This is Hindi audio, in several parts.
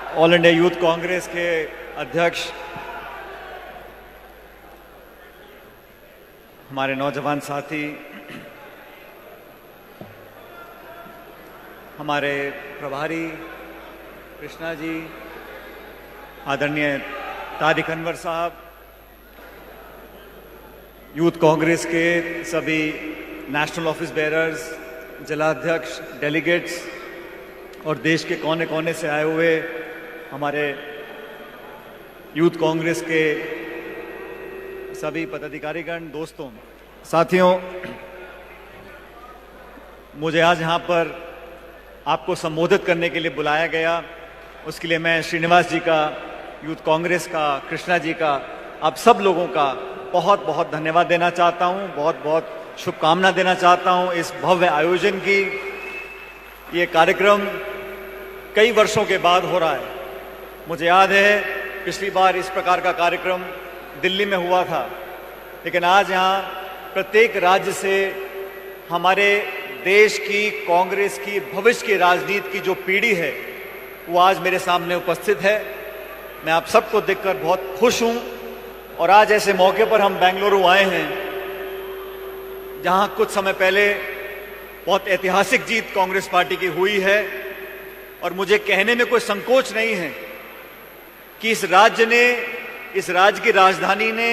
ऑल इंडिया यूथ कांग्रेस के अध्यक्ष, हमारे नौजवान साथी, हमारे प्रभारी कृष्णा जी, आदरणीय तारिक अनवर साहब, यूथ कांग्रेस के सभी नेशनल ऑफिस बेयरर्स, जिलाध्यक्ष, डेलीगेट्स और देश के कोने कोने से आए हुए हमारे यूथ कांग्रेस के सभी पदाधिकारीगण, दोस्तों, साथियों, मुझे आज यहाँ पर आपको संबोधित करने के लिए बुलाया गया। उसके लिए मैं श्रीनिवास जी का, यूथ कांग्रेस का, कृष्णा जी का, आप सब लोगों का बहुत बहुत धन्यवाद देना चाहता हूँ, बहुत बहुत शुभकामना देना चाहता हूँ इस भव्य आयोजन की। ये कार्यक्रम कई वर्षों के बाद हो रहा है। मुझे याद है पिछली बार इस प्रकार का कार्यक्रम दिल्ली में हुआ था, लेकिन आज यहाँ प्रत्येक राज्य से हमारे देश की, कांग्रेस की, भविष्य की राजनीति की जो पीढ़ी है वो आज मेरे सामने उपस्थित है। मैं आप सबको देखकर बहुत खुश हूँ। और आज ऐसे मौके पर हम बेंगलुरु आए हैं जहाँ कुछ समय पहले बहुत ऐतिहासिक जीत कांग्रेस पार्टी की हुई है। और मुझे कहने में कोई संकोच नहीं है कि इस राज्य ने, इस राज्य की राजधानी ने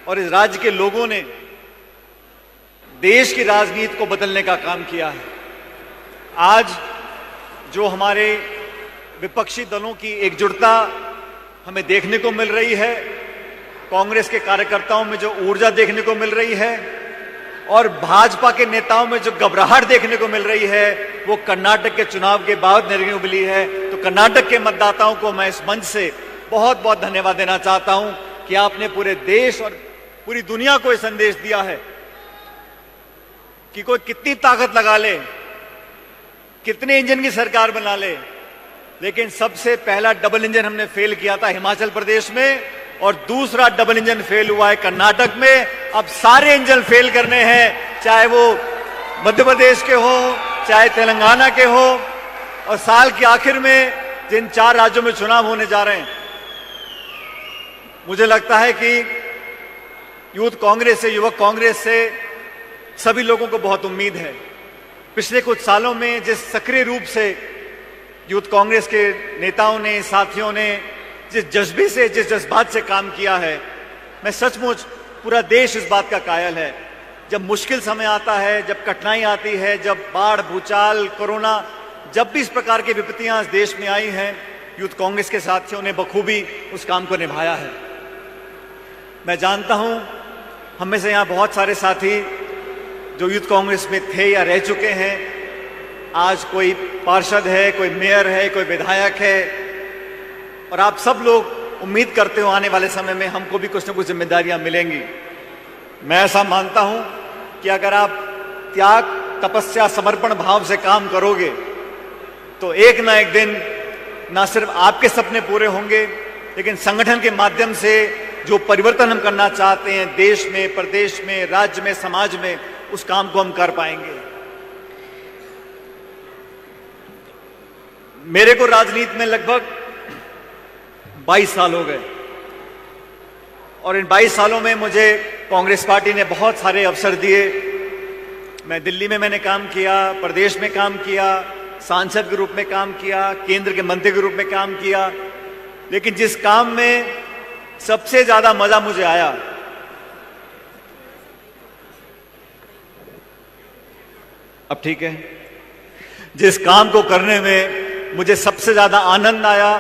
और इस राज्य के लोगों ने देश की राजनीति को बदलने का काम किया है। आज जो हमारे विपक्षी दलों की एकजुटता हमें देखने को मिल रही है, कांग्रेस के कार्यकर्ताओं में जो ऊर्जा देखने को मिल रही है और भाजपा के नेताओं में जो घबराहट देखने को मिल रही है, वो कर्नाटक के चुनाव के बाद देखने को मिली है। तो कर्नाटक के मतदाताओं को मैं इस मंच से बहुत बहुत धन्यवाद देना चाहता हूं कि आपने पूरे देश और पूरी दुनिया को ये संदेश दिया है कि कोई कितनी ताकत लगा ले, कितने इंजन की सरकार बना ले, लेकिन सबसे पहला डबल इंजन हमने फेल किया था हिमाचल प्रदेश में और दूसरा डबल इंजन फेल हुआ है कर्नाटक में। अब सारे इंजन फेल करने हैं, चाहे वो मध्य प्रदेश के हो, चाहे तेलंगाना के हो। और साल के आखिर में जिन 4 राज्यों में चुनाव होने जा रहे हैं, मुझे लगता है कि यूथ कांग्रेस से, युवक कांग्रेस से सभी लोगों को बहुत उम्मीद है। पिछले कुछ सालों में जिस सक्रिय रूप से यूथ कांग्रेस के नेताओं ने, साथियों ने जिस जज्बे से, जिस जज्बात से काम किया है, मैं सचमुच पूरा देश इस बात का कायल है। जब मुश्किल समय आता है, जब कठिनाई आती है, जब बाढ़, भूचाल, कोरोना, जब भी इस प्रकार की विपत्तियां इस देश में आई हैं, यूथ कांग्रेस के साथियों ने बखूबी उस काम को निभाया है। मैं जानता हूं हम में से यहाँ बहुत सारे साथी जो यूथ कांग्रेस में थे या रह चुके हैं, आज कोई पार्षद है, कोई मेयर है, कोई विधायक है, और आप सब लोग उम्मीद करते हो आने वाले समय में हमको भी कुछ न कुछ जिम्मेदारियां मिलेंगी। मैं ऐसा मानता हूं कि अगर आप त्याग, तपस्या, समर्पण भाव से काम करोगे तो एक ना एक दिन ना सिर्फ आपके सपने पूरे होंगे, लेकिन संगठन के माध्यम से जो परिवर्तन हम करना चाहते हैं देश में, प्रदेश में, राज्य में, समाज में, उस काम को हम कर पाएंगे। मेरे को राजनीति में लगभग 22 साल हो गए और इन 22 सालों में मुझे कांग्रेस पार्टी ने बहुत सारे अवसर दिए। मैं दिल्ली में मैंने काम किया, प्रदेश में काम किया, सांसद के रूप में काम किया, केंद्र के मंत्री के रूप में काम किया, लेकिन जिस काम में सबसे ज्यादा मजा मुझे आया, अब ठीक है, जिस काम को करने में मुझे सबसे ज्यादा आनंद आया,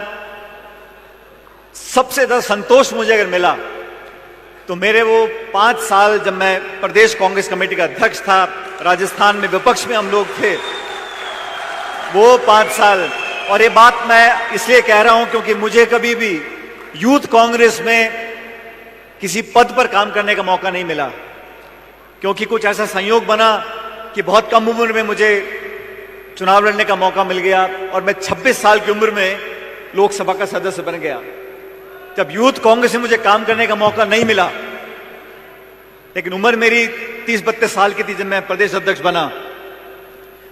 सबसे ज्यादा संतोष मुझे अगर मिला, तो मेरे वो 5 साल जब मैं प्रदेश कांग्रेस कमेटी का अध्यक्ष था, राजस्थान में विपक्ष में हम लोग थे, वो 5 साल। और ये बात मैं इसलिए कह रहा हूं क्योंकि मुझे कभी भी यूथ कांग्रेस में किसी पद पर काम करने का मौका नहीं मिला, क्योंकि कुछ ऐसा संयोग बना कि बहुत कम उम्र में मुझे चुनाव लड़ने का मौका मिल गया और मैं 26 साल की उम्र में लोकसभा का सदस्य बन गया। जब यूथ कांग्रेस में मुझे काम करने का मौका नहीं मिला, लेकिन उम्र मेरी 30-32 साल की थी जब मैं प्रदेश अध्यक्ष बना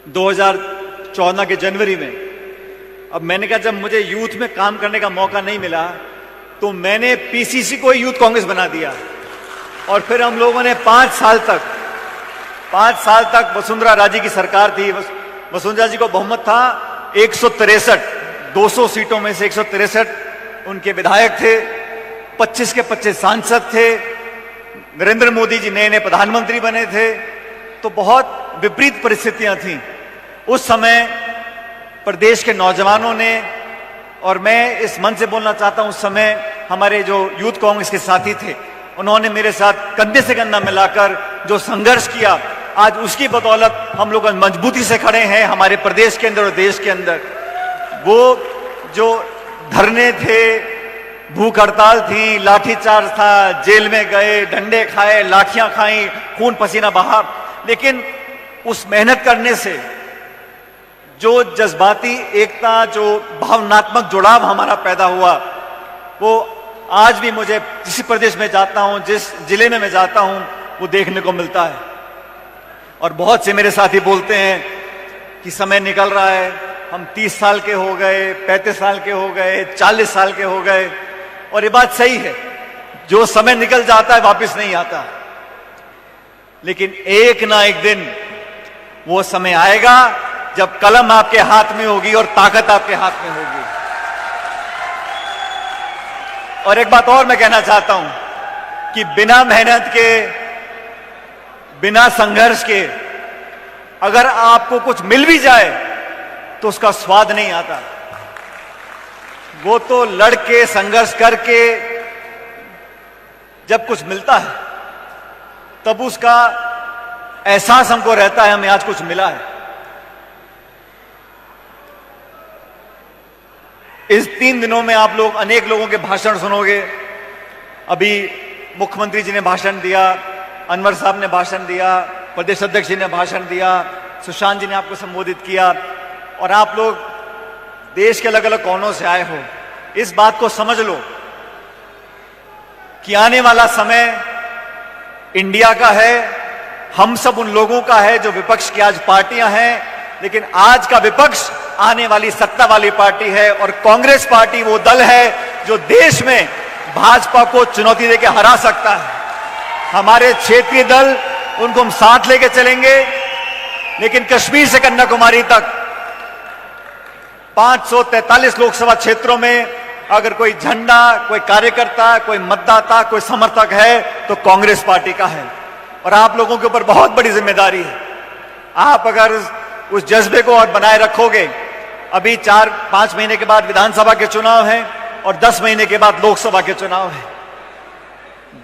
2014 के जनवरी में। अब मैंने कहा जब मुझे यूथ में काम करने का मौका नहीं मिला तो मैंने पीसीसी को यूथ कांग्रेस बना दिया और फिर हम लोगों ने 5 साल तक वसुंधरा राजे की सरकार थी। वसुंधरा जी को बहुमत था 163, 200 सीटों में से 163 उनके विधायक थे, 25 के 25 सांसद थे, नरेंद्र मोदी जी नए नए प्रधानमंत्री बने थे। तो बहुत विपरीत परिस्थितियां थीं उस समय प्रदेश के नौजवानों ने, और मैं इस मन से बोलना चाहता हूं, उस समय हमारे जो यूथ कांग्रेस के साथी थे उन्होंने मेरे साथ कंधे से कंधा मिलाकर जो संघर्ष किया, आज उसकी बदौलत हम लोग मजबूती से खड़े हैं हमारे प्रदेश के अंदर और देश के अंदर। वो जो धरने थे, भूख हड़ताल थी, लाठीचार्ज था, जेल में गए, डंडे खाए, लाठियां खाई, खून पसीना बहा, लेकिन उस मेहनत करने से जो जज्बाती एकता, जो भावनात्मक जुड़ाव हमारा पैदा हुआ, वो आज भी मुझे जिस प्रदेश में जाता हूं, जिस जिले में मैं जाता हूं, वो देखने को मिलता है। और बहुत से मेरे साथी बोलते हैं कि समय निकल रहा है, हम 30 साल के हो गए, 35 साल के हो गए, 40 साल के हो गए, और ये बात सही है, जो समय निकल जाता है वापस नहीं आता, लेकिन एक ना एक दिन वो समय आएगा जब कलम आपके हाथ में होगी और ताकत आपके हाथ में होगी। और एक बात और मैं कहना चाहता हूं कि बिना मेहनत के, बिना संघर्ष के अगर आपको कुछ मिल भी जाए तो उसका स्वाद नहीं आता। वो तो लड़के संघर्ष करके जब कुछ मिलता है तब उसका एहसास हमको रहता है हमें आज कुछ मिला है। इस 3 दिनों में आप लोग अनेक लोगों के भाषण सुनोगे। अभी मुख्यमंत्री जी ने भाषण दिया, अनवर साहब ने भाषण दिया, प्रदेश अध्यक्ष जी ने भाषण दिया, सुशांत जी ने आपको संबोधित किया, और आप लोग देश के अलग अलग कोनों से आए हो। इस बात को समझ लो कि आने वाला समय इंडिया का है, हम सब उन लोगों का है जो विपक्ष की आज पार्टियां हैं, लेकिन आज का विपक्ष आने वाली सत्ता वाली पार्टी है, और कांग्रेस पार्टी वो दल है जो देश में भाजपा को चुनौती देकर हरा सकता है। हमारे क्षेत्रीय दल, उनको हम साथ लेके चलेंगे, लेकिन कश्मीर से कन्याकुमारी तक 543 लोकसभा क्षेत्रों में अगर कोई झंडा, कोई कार्यकर्ता, कोई मतदाता, कोई समर्थक है तो कांग्रेस पार्टी का है। और आप लोगों के ऊपर बहुत बड़ी जिम्मेदारी है। आप अगर उस जज्बे को और बनाए रखोगे, अभी 4-5 महीने के बाद विधानसभा के चुनाव हैं और 10 महीने के बाद लोकसभा के चुनाव हैं।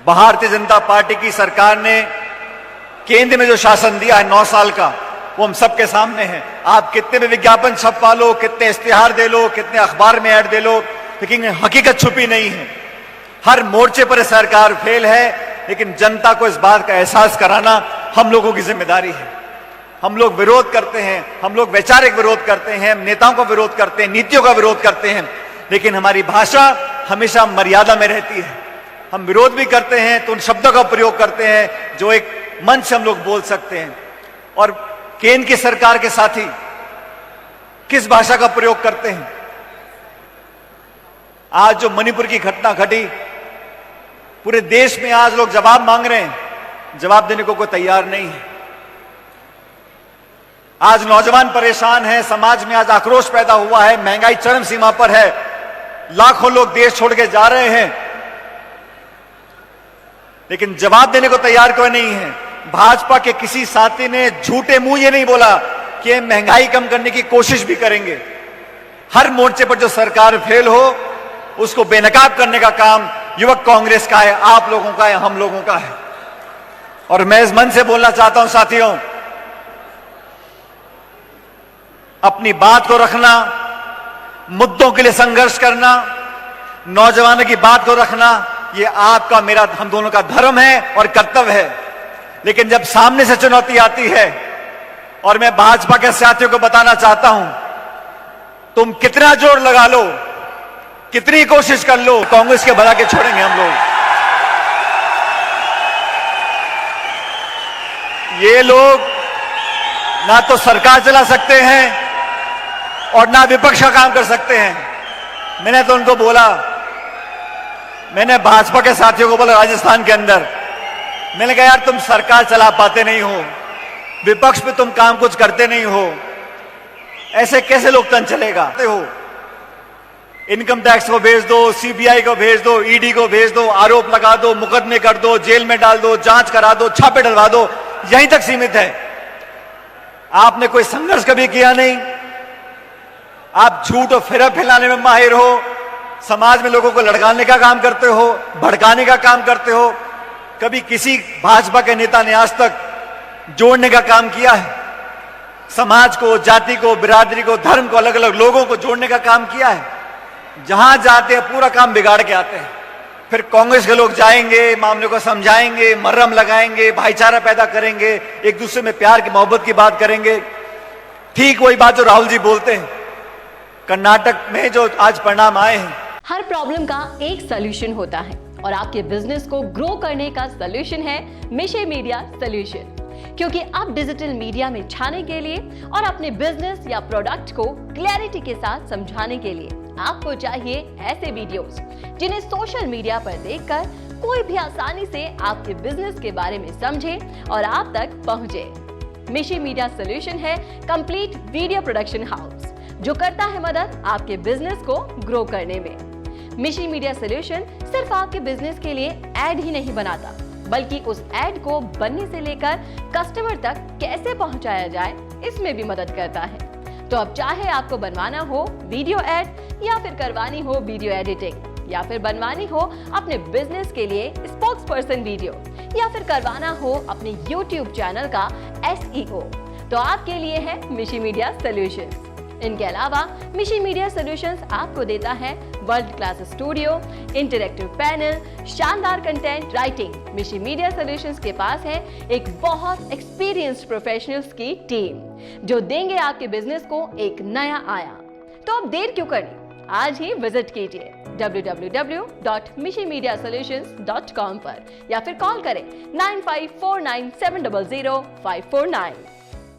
भारतीय जनता पार्टी की सरकार ने केंद्र में जो शासन दिया है 9 साल का, वो हम सबके सामने है। आप कितने भी विज्ञापन छपवा लो, कितने इश्तिहार दे लो, कितने अखबार में ऐड दे लो, लेकिन हकीकत छुपी नहीं है। हर मोर्चे पर सरकार फेल है, लेकिन जनता को इस बात का एहसास कराना हम लोगों की जिम्मेदारी है। हम लोग विरोध करते हैं, हम लोग वैचारिक विरोध करते हैं, नेताओं का विरोध करते हैं, नीतियों का विरोध करते हैं, लेकिन हमारी भाषा हमेशा मर्यादा में रहती है। हम विरोध भी करते हैं तो उन शब्दों का प्रयोग करते हैं जो एक मंच से हम लोग बोल सकते हैं। और केंद्र की सरकार के साथी किस भाषा का प्रयोग करते हैं? आज जो मणिपुर की घटना घटी, पूरे देश में आज लोग जवाब मांग रहे हैं, जवाब देने को कोई तैयार नहीं है। आज नौजवान परेशान है, समाज में आज आक्रोश पैदा हुआ है, महंगाई चरम सीमा पर है, लाखों लोग देश छोड़ के जा रहे हैं, लेकिन जवाब देने को तैयार कोई नहीं है। भाजपा के किसी साथी ने झूठे मुंह ये नहीं बोला कि महंगाई कम करने की कोशिश भी करेंगे। हर मोर्चे पर जो सरकार फेल हो उसको बेनकाब करने का काम युवक कांग्रेस का है, आप लोगों का है, हम लोगों का है। और मैं इस मन से बोलना चाहता हूं साथियों, अपनी बात को रखना, मुद्दों के लिए संघर्ष करना, नौजवानों की बात को रखना, ये आपका मेरा हम दोनों का धर्म है और कर्तव्य है। लेकिन जब सामने से चुनौती आती है, और मैं भाजपा के साथियों को बताना चाहता हूं, तुम कितना जोर लगा लो, कितनी कोशिश कर लो, कांग्रेस के भला के छोड़ेंगे हम लोग। ये लोग ना तो सरकार चला सकते हैं, और ना विपक्ष का काम कर सकते हैं। मैंने तो उनको बोला, मैंने भाजपा के साथियों को बोला राजस्थान के अंदर, मैंने कहा यार तुम सरकार चला पाते नहीं हो, विपक्ष पे तुम काम कुछ करते नहीं हो, ऐसे कैसे लोकतंत्र चलेगा? हो इनकम टैक्स को भेज दो, सीबीआई को भेज दो, ईडी को भेज दो, आरोप लगा दो, मुकदमे कर दो, जेल में डाल दो, जांच करा दो, छापे डलवा दो, यहीं तक सीमित है। आपने कोई संघर्ष कभी किया नहीं। आप झूठ और फिर फैलाने में माहिर हो, समाज में लोगों को लड़काने का काम करते हो, भड़काने का काम करते हो। कभी किसी भाजपा के नेता ने आज तक जोड़ने का काम किया है? समाज को, जाति को, बिरादरी को, धर्म को, अलग अलग लोगों को जोड़ने का काम किया है? जहां जाते हैं पूरा काम बिगाड़ के आते हैं। फिर कांग्रेस के लोग जाएंगे, मामले को समझाएंगे, मरहम लगाएंगे, भाईचारा पैदा करेंगे, एक दूसरे में प्यार की मोहब्बत की बात करेंगे। ठीक वही बात जो राहुल जी बोलते हैं। कर्नाटक में जो आज परिणाम आए हैं, हर प्रॉब्लम का एक सॉल्यूशन होता है और आपके बिजनेस को ग्रो करने का सॉल्यूशन है मिशी मीडिया सॉल्यूशन। क्योंकि अब डिजिटल मीडिया में छाने के लिए और अपने बिजनेस या प्रोडक्ट को क्लैरिटी के साथ समझाने के लिए आपको चाहिए ऐसे वीडियोस जिन्हें सोशल मीडिया पर देखकर कोई भी आसानी से आपके बिजनेस के बारे में समझे और आप तक पहुंचे। मिशी मीडिया सॉल्यूशन है कंप्लीट वीडियो प्रोडक्शन हाउस जो करता है मदद आपके बिजनेस को ग्रो करने में। मिशी मीडिया सॉल्यूशन सिर्फ आपके बिजनेस के लिए एड ही नहीं बनाता, बल्कि उस एड को बनने से लेकर कस्टमर तक कैसे पहुंचाया जाए इसमें भी मदद करता है। तो अब चाहे आपको बनवाना हो वीडियो एड या फिर करवानी हो वीडियो एडिटिंग या फिर बनवानी हो अपने बिजनेस के लिए स्पोक्स पर्सन वीडियो या फिर करवाना हो अपने YouTube चैनल का SEO, तो आपके लिए है मिशी मीडिया सॉल्यूशंस। इनके अलावा मिशी मीडिया सॉल्यूशंस आपको देता है world class studio, interactive panel, शानदार कंटेंट राइटिंग। मिशी मीडिया सॉल्यूशंस के पास है एक बहुत एक्सपीरियंस्ड प्रोफेशनल्स की टीम जो देंगे आपके बिजनेस को एक नया आयाम। तो अब देर क्यों करनी, आज ही विजिट कीजिए www.mishimediasolutions.com पर या फिर कॉल करें 9549700549।